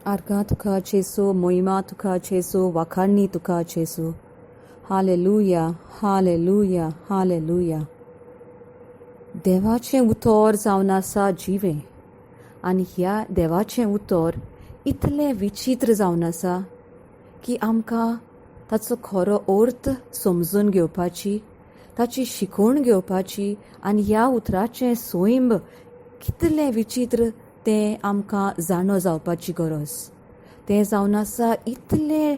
आर्गां तुका जेसू, मोहिमा तुका जेसू, वाखाणणी तुका जेसू. Hallelujah, hallelujah, hallelujah. देवाचें उतर जावन आसा जिवें, आनी ह्या देवाचें उतर इतलें विचित्र जावन आसा की आमकां ताचो खरो अर्थ समजून घेवपाची, ताची शिकवण घेवपाची आनी ह्या उतराचें सोयंब कितलें विचित्र तें आमकां जाणो जावपाची गरज. तें जावन आसा इतलें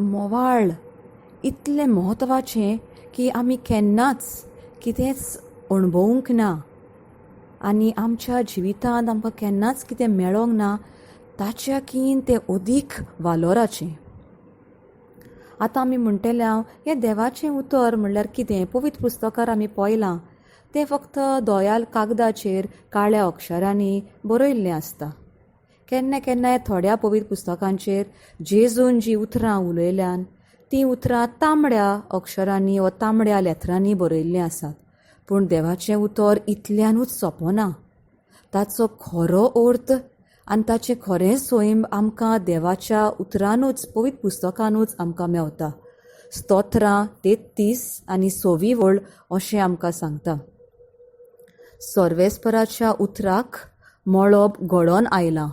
मोवाळ, इतलें म्हत्वाचें की आमी केन्नाच कितेंच अणभवूंक ना आनी आमच्या जिवितांत आमकां केन्नाच कितें मेळोंक ना ताच्याकीन तें अदीक वालोराचें. आतां आमी म्हणटले हांव हें देवाचें उतर म्हणल्यार कितें. पवित्र पुस्तकार आमी पळयलां तें फक्त दोयाल कागदाचेर काळ्या अक्षरांनी बरयल्लें आसता. केन्ना केन्नाय थोड्या पवित्र पुस्तकांचेर जेजून जीं उतरां उलयल्यान तीं उतरां तांबड्या अक्षरांनी वा तांबड्या लेतरांनी बरयल्लीं आसात. पूण देवाचें उतर इतल्यानूच सोंपना. ताचो खरो अर्थ आनी ताचें खरें सोयंब आमकां देवाच्या उतरांनूच, पवित्र पुस्तकांनूच आमकां मेवता. स्तोत्रां 33 आनी 6 वळ अशें आमकां सांगता. सर्वेस्पराच्या उतराक मळब घडोवन आयलां,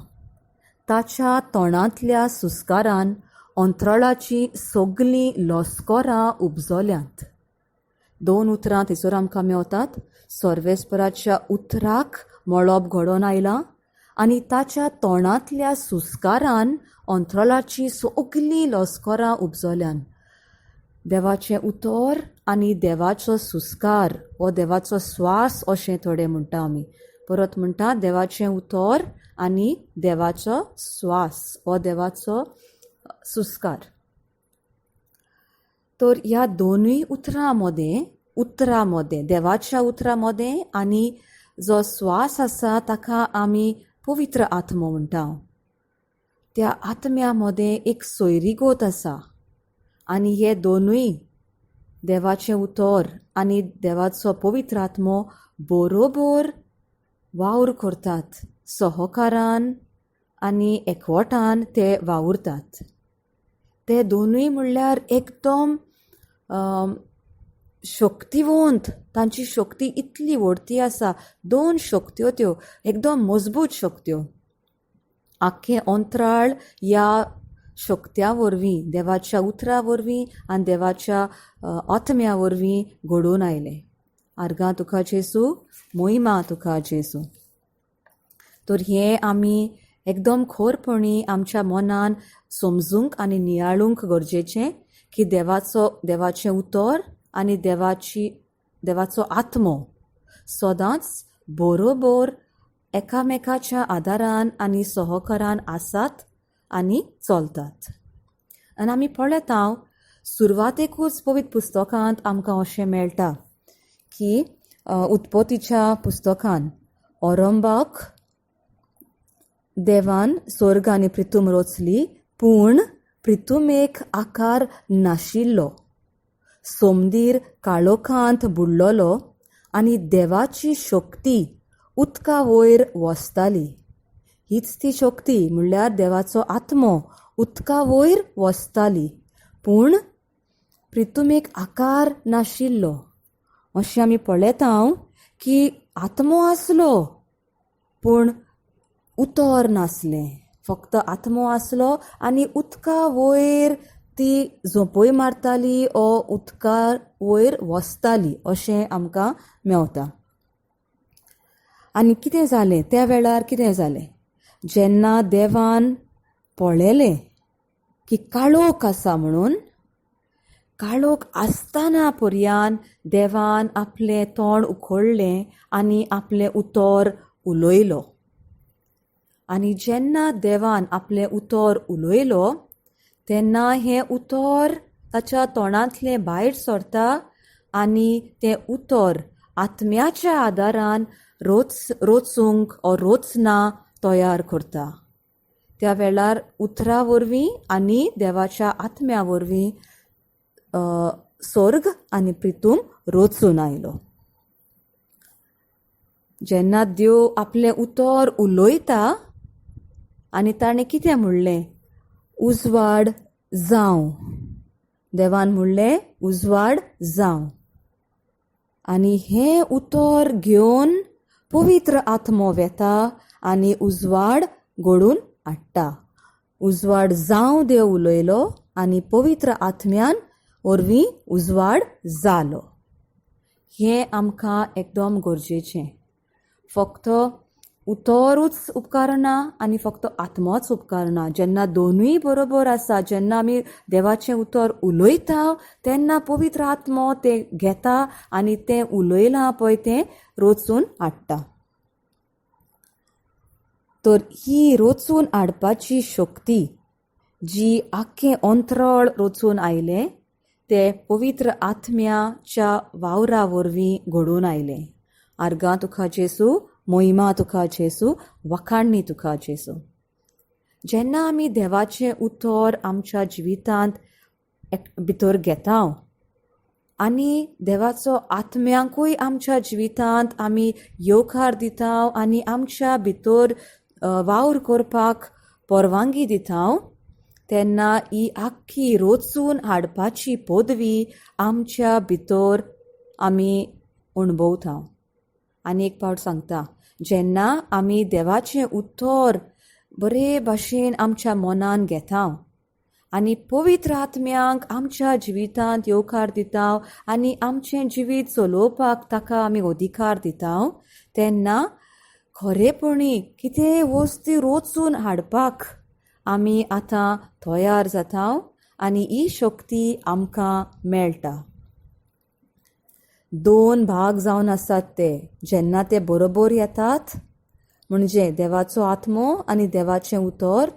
ताच्या तोंडांतल्या सुस्कारान अंतराळाची सगलीं लॉस्कोरां उपजोल्यांत. 2 उतरां थंयसर आमकां मेवतात. सर्वेस्पराच्या उतराक मळब घडोवन आयलां आनी ताच्या तोंडांतल्या सुस्कारान अंतराळाची सगलीं लॉस्कोरां उपजोल्यांत. देवाचें उतर आनी देवाचो सुस्कार हो देवाचो स्वास अशें थोडे म्हणटा आमी. परत म्हणटा देवाचें उतर आनी देवाचो स्वास हो देवाचो सुस्कार. तर ह्या दोनूय उतरां मदें देवाच्या उतरां मदें आनी जो स्वास आसा ताका आमी पवित्र आत्मो म्हणटा. त्या आत्म्या मदें एक सोयरीगोत आसा आनी हे दोनूय देवाचें उतर आनी देवाचो पवित्र आत्मो बरोबर वावर करतात. सहकारान आनी एकवटान ते वावुरतात. ते दोनूय म्हणल्यार एकदम शक्तिवंत. तांची शक्ती इतली व्हडती आसा. 2 शक्त्यो त्यो एकदम मजबूत शक्त्यो. आख्खें अंतराळ ह्या शक्त्या वरवीं, देवाच्या उतरा वरवीं आनी देवाच्या आत्म्या वरवीं घडोवन आयलें. आर्गां तुका जेसू, मोहिमा तुका जेसू. तर हें आमी एकदम खोरपणी आमच्या मनान समजूंक आनी नियाळूंक गरजेचें की देवाचें उतर आनी देवाचो आत्मो सदांच बरोबर एकामेकाच्या आदारान आनी सहकारान आसात आनी चलतात. आनी आमी पळयत हांव सुरवातेकूच पवित्र पुस्तकांत आमकां अशें मेळटा की उत्पत्तीच्या पुस्तकान आरंभाक देवान स्वर्ग आनी पृथ्वी रचली, पूण पृथ्वीक आकार नाशिल्लो. समंदीर काळोखांत बुडलोलो आनी देवाची शक्ती उदका वयर वसताली. हीच ती शक्ती म्हणल्यार देवाचो आत्मो उदका वयर वसताली, पूण पृथ्वीक आकार नाशिल्लो. अशें आमी पळयता की आत्मो आसलो पूण उतर नासलें. फक्त आत्मो आसलो आनी उदका वयर ती झोंपय मारताली ओ उदका वयर वसताली अशें आमकां मेवता. आनी कितें जालें त्या वेळार कितें जालें, जेन्ना देवान पळयलें की काळोख आसा म्हणून, काळोख आसतना पर्यान देवान आपलें तोंड उखडलें आनी आपलें उतर उलयलो. आनी जेन्ना देवान आपलें उतर उलयलो तेन्ना हें उतर ताच्या तोंडांतलें भायर सरता आनी तें उतर आत्म्याच्या आदारान रोचूंक ओ रोचना तयार करता. त्या वेळार उतरा वरवीं आनी देवाच्या आत्म्या वरवीं स्वर्ग आनी पृथ्वी रोचून आयलो. जेन्ना देव आपलें उतर उलयता आनी ताणें कितें म्हणलें? उजवाड जावं. देवान म्हणलें उजवाड जावं. आनी हें उतर घेवन पवित्र आत्मो वेता आनी उजवाड घडोवन हाडटा. उजवाड जावं देव उलयलो आनी पवित्र आत्म्यान वरवीं उजवाड जालो. हें आमकां एकदम गरजेचें. फक्त उतरूच उपकारना आनी फक्त आत्मोच उपकारना. जेन्ना दोनूय बरोबर आसा, जेन्ना आमी देवाचें उतर उलयता तेन्ना पवित्र आत्मो तें घेता आनी तें उलयलां पळय तें रचून हाडटा. तर ही रचून हाडपाची शक्ती जी आख्खें अंतराळ रचून आयलें तें पवित्र आत्म्याच्या वावरा वरवीं घडोवन आयलें. आर्गां तुका जेसू, मोहिमा तुका जेसू, वखाणणी तुका जेसू. जेन्ना आमी देवाचें उतर आमच्या जिवितांत भितर घेता आनी देवाचो आत्म्यांकूय आमच्या जिवितांत आमी येवकार दिता आनी आमच्या भितर वावर करपाक परवानगी दिता, तेन्ना ही आख्खी रचून हाडपाची पदवी आमच्या भितर आमी अणभवता. आनी एक फावट सांगता, जेन्ना आमी देवाचें उतर बरे भाशेन आमच्या मनान घेता आनी पवित्र आत्म्यांक आमच्या जिवितांत येवकार दिता आनी आमचें जिवीत चलोवपाक ताका आमी अधिकार दिता, तेन्ना खरेपणी कितें वस्ती रचून हाडपाक आमी आतां तयार जाता आनी ही शक्ती आमकां मेळटा. 2 भाग जावन आसात ते. जेन्ना ते बरोबर येतात म्हणजे देवाचो आत्मो आनी देवाचें उतर,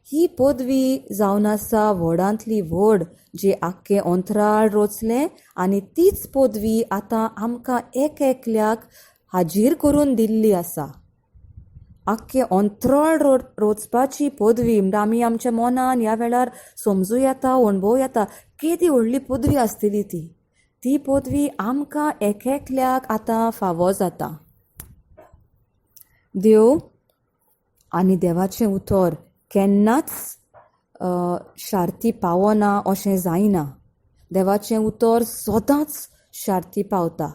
ही पदवी जावन आसा व्हडांतली व्हड जी आख्खें अंतराळ रचलें आनी तीच पदवी आतां आमकां एक एकल्याक हाजीर करून दिल्ली आसा. आख्खें अंतराळ रचपाची पदवी म्हणजे आमी आमच्या मनान ह्या वेळार समजूं येता, अणभव येता, केदी व्हडली पदवी आसतली ती पदवी आमकां एक एकल्याक आतां फावो जाता. देव आनी देवाचें उतर केन्नाच शार्ती पावना अशें जायना. देवाचें उतर सदांच शार्ती पावता.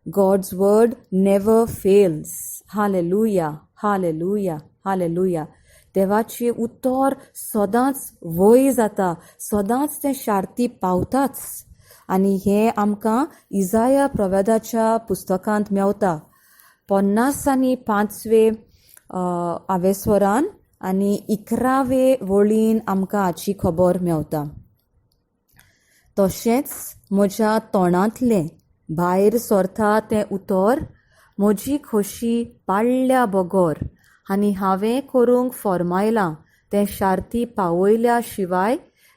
God's word never fails. Hallelujah, hallelujah, hallelujah. देवाचें उतर सदांच वय जाता, सदांच तें शार्ती पावताच. आनी हें आमकां इजाया प्रवेदाच्या पुस्तकांत मेवता 55वें आवेस्वरान आनी 11वें वळीन आमकां हाची खबर मेवता. तशेंच म्हज्या तोंडांतलें भायर सरता तें उतर म्हजी खोशी पाळ्ळ्या बगर आनी हांवें करूंक फरमायलां तें शार्ती पावयल्या शिवाय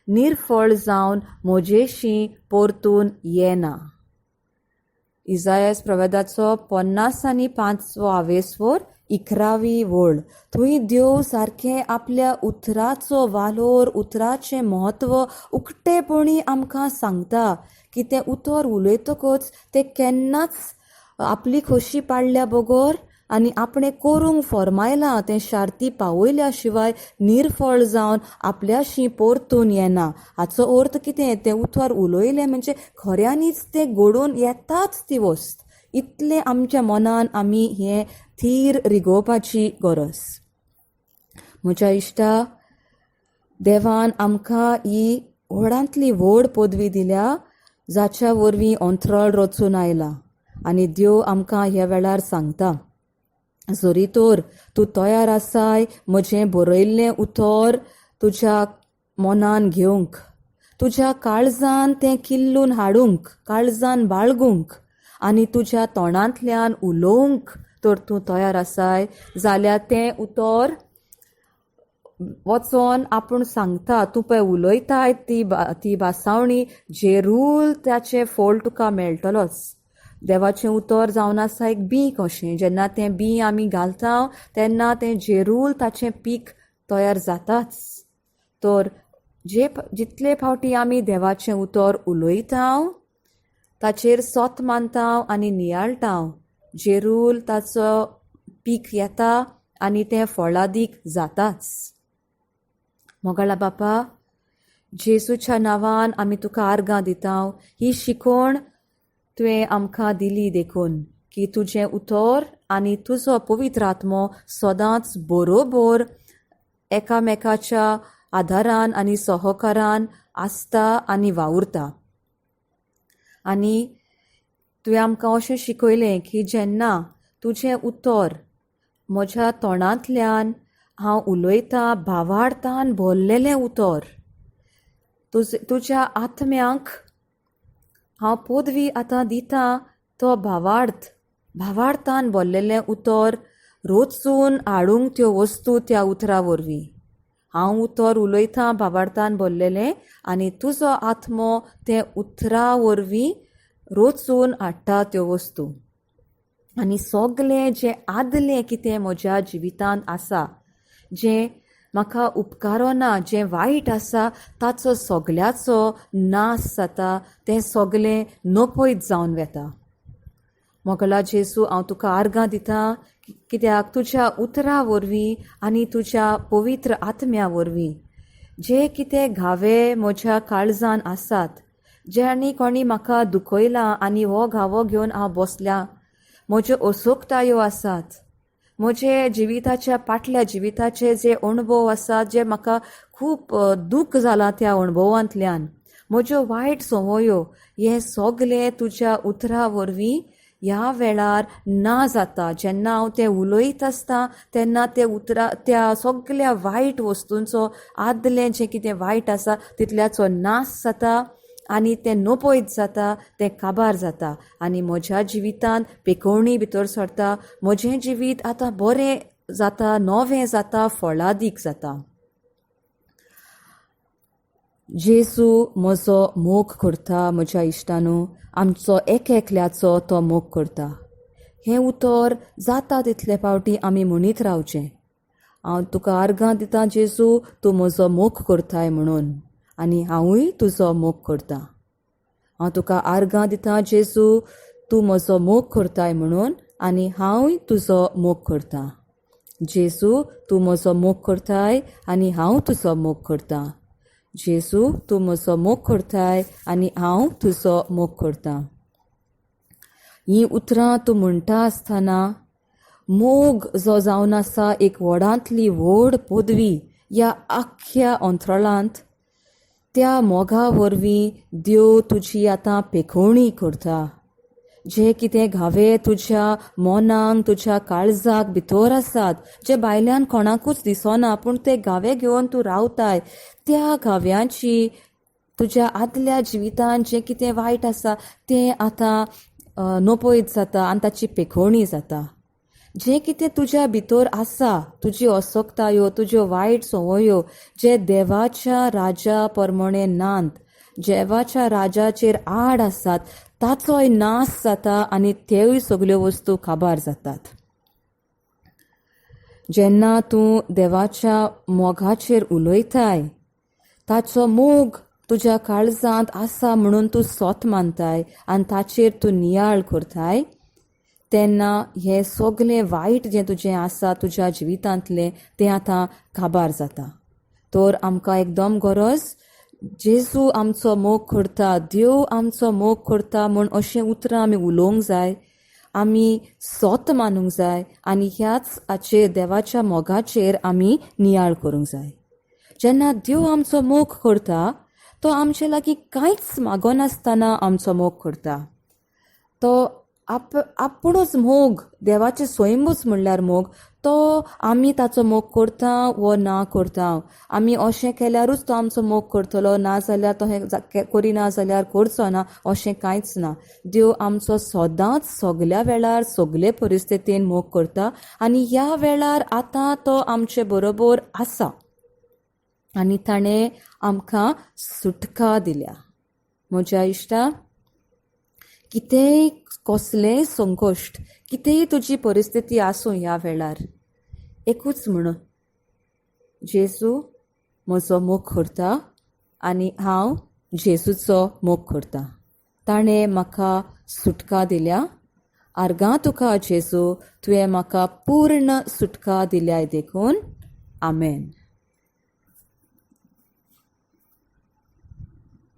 निर्फळ जावन म्हजेशी परतून येना. इजायास प्रवेदाचो 55 आवेस्वर 11वी वळ. थंय देव सारकें आपल्या उतराचो वालोर, उतराचें म्हत्व उक्तेपणी आमकां सांगता की तें उतर उलयतकच तें केन्नाच आपली खोशी पाळ्ळ्या बगर आनी आपणें करूंक फरमायलां तें शार्ती पावयल्या शिवाय निर्फळ जावन आपल्याशी परतून येना. हाचो अर्थ कितें? तें उतर उलयलें म्हणजे खऱ्यांनीच तें घडोवन येताच ती वस्त. इतलें आमच्या मनान आमी हें थीर रिगोवपाची गरज. म्हज्या इश्टा, देवान आमकां ही व्हडांतली व्हड पदवी दिल्या जाच्या वरवीं अंतराळ रचून आयला. आनी देव आमकां ह्या वेळार सांगता, जरी तर तूं तयार आसाय म्हजें बरयल्लें उतर तुज्या मनान घेवंक, तुज्या काळजान तें किल्लून हाडूंक, काळजान बाळगूंक आनी तुज्या तोंडांतल्यान उलोवंक तर तूं तयार आसाय जाल्यार तें उतर वचोन आपूण सांगता, तूं पळय उलयताय ती भासावणी जेरूल ताचें फळ तुका मेळटलोच. देवाचें उतर जावन आसा एक बी कशें. जेन्ना तें बी आमी घालता तेन्ना तें जेरूल ताचें पीक तयार जाताच. तर जितले फावटी आमी देवाचें उतर उलयता, ताचेर सोत मानता आनी नियाळटा, जेरूल ताचो पीक येता आनी तें फळादीक जाताच. मोगाळा बापा, जेसूच्या नांवान आमी तुका आर्गां दिता. ही शिकोवण तुवें आमकां दिली देखून की तुजें उतर आनी तुजो पवित्र आत्मो सदांच बरोबर एकामेकाच्या आदारान आनी सहकारान आसता आनी वावुरता. आनी तुवें आमकां अशें शिकयलें की जेन्ना तुजें उतर म्हज्या तोंडांतल्यान हांव उलयतां भावार्थान भरलेलें उतर, तुज्या आत्म्यांक हांव पदवी आतां दितां तो भावार्थान भरलेलें उतर रोचून हाडूंक त्यो वस्तू त्या उतरा वरवीं. हांव उतर उलयतां भावार्थान भरलेलें आनी तुजो आत्मो तें उतरा वरवीं रोचून हाडटा त्यो वस्तू. आनी सगलें जें आदलें कितें म्हज्या जिवितांत आसा, जें म्हाका उपकारो ना, जें वायट आसा, ताचो सगल्याचो नाश जाता, तें सगलें नपयत जावन वेता. मोगला जेसू, हांव तुका आर्गां दितां कित्याक तुज्या उतरा वरवीं आनी तुज्या पवित्र आत्म्या वरवीं जे कितें घावे म्हज्या काळजान आसात, जे आनी कोणी म्हाका दुखयलां आनी हो घावो घेवन हांव बसल्यां, म्हज्यो असोगतायो आसात, म्हजे जिविताच्या फाटल्या जिविताचे जे अणभव आसात, जे म्हाका खूब दूख जालां त्या अणभवांतल्यान, म्हज्यो वायट संवयो, हे सगलें तुज्या उतरा वरवीं ह्या वेळार ना जाता. जेन्ना हांव तें उलयत आसता तेन्ना ते त्या सगल्या वायट वस्तूंचो आदलें जें कितें वायट आसा तितल्याचो नाश जाता आनी तें नपयत जाता, तें काबार जाता आनी म्हज्या जिवितांत पेखवणी भितर सरता. म्हजें जिवीत आतां बरें जाता, नवें जाता, फळादीक जाता. जेसू म्हजो मोग करता. म्हज्या इश्टानू, आमचो एकल्याचो तो मोग करता. हें उतर जाता तितले फावटी आमी म्हणीत रावचें. हांव तुका आर्गां दितां जेसू, तूं म्हजो मोग करताय म्हणून, आनी हांवूय तुजो मोग करतां. हांव तुका आर्गां दितां जेसू, तूं म्हजो मोग करताय म्हणून, आनी हांवूय तुजो मोग करतां. जेसू, तूं म्हजो मोग करताय आनी हांव तुजो मोग करतां. जेसू, तूं म्हजो मोग करताय आनी हांव तुजो मोग करतां. हीं उतरां तूं म्हणटा आसतना मोग जो जावन आसा एक व्हडांतली व्हड पदवी ह्या आख्ख्या अंतराळांत, त्या मोगा वरवीं देव तुजी आतां पेखवणी करता. जे कितें घावे तुज्या मोनांक, तुज्या काळजाक भितर आसात, जे भायल्यान कोणाकूच दिसना, पूण ते घावे घेवन तूं रावताय, त्या घाव्यांची तुज्या आदल्या जिवितांत जें कितें वायट आसा तें आतां नपयत जाता आनी ताची पेखवणी जाता. जें कितें तुज्या भितर आसा, तुजी असोगतायो, तुज्यो वायट संवयो, जे देवाच्या राजा परमणे नांत, देवाच्या राजाचेर आड आसात, ताचोय नाश जाता आनी त्योय सगल्यो वस्तू काबार जातात. जेन्ना तूं देवाच्या मोगाचेर उलयताय, ताचो मोग तुज्या काळजांत आसा म्हणून तूं सोत मानताय आनी ताचेर तूं नियाळ करताय, तेन्ना हें सगलें वायट जें तुजें आसा तुज्या जिवितांतलें तें आतां काबार जाता. तर आमकां एकदम गरज, जेजू आमचो मोग करता, देव आमचो मोग करता म्हूण अशें उतरां आमी उलोवंक जाय, आमी सोत मानूंक जाय आनी ह्याच हाचेर देवाच्या मोगाचेर आमी नियाळ करूंक जाय. जेन्ना देव आमचो मोग करता, तो आमचे लागीं कांयच मागनासतना आमचो मोग करता. तो आपुणूच मोग, देवाचे स्वयंभूच म्हणल्यार मोग, तो आमी ताचो मोग करता वो ना करता. आमी अशें केल्यारूच तो आमचो मोग करतलो, ना जाल्यार तो हें करिना जाल्यार करचो ना, अशें कांयच ना. देव आमचो सदांच सगल्या वेळार सगले परिस्थितीन मोग करता आनी ह्या वेळार आतां तो आमचे बरोबर आसा आनी ताणें आमकां सुटका दिल्या. म्हज्या इश्टा, कितेंय कसलेंय संकश्ट, कितेंय तुजी परिस्थिती आसूं ह्या वेळार, एकूच म्हण, जेजू म्हजो मोग करता आनी हांव जेजूचो मोग करतां. ताणें म्हाका सुटका दिल्या आर्गां तुका जेजू तुवें म्हाका पूर्ण सुटका दिल्याय देखून आमेन.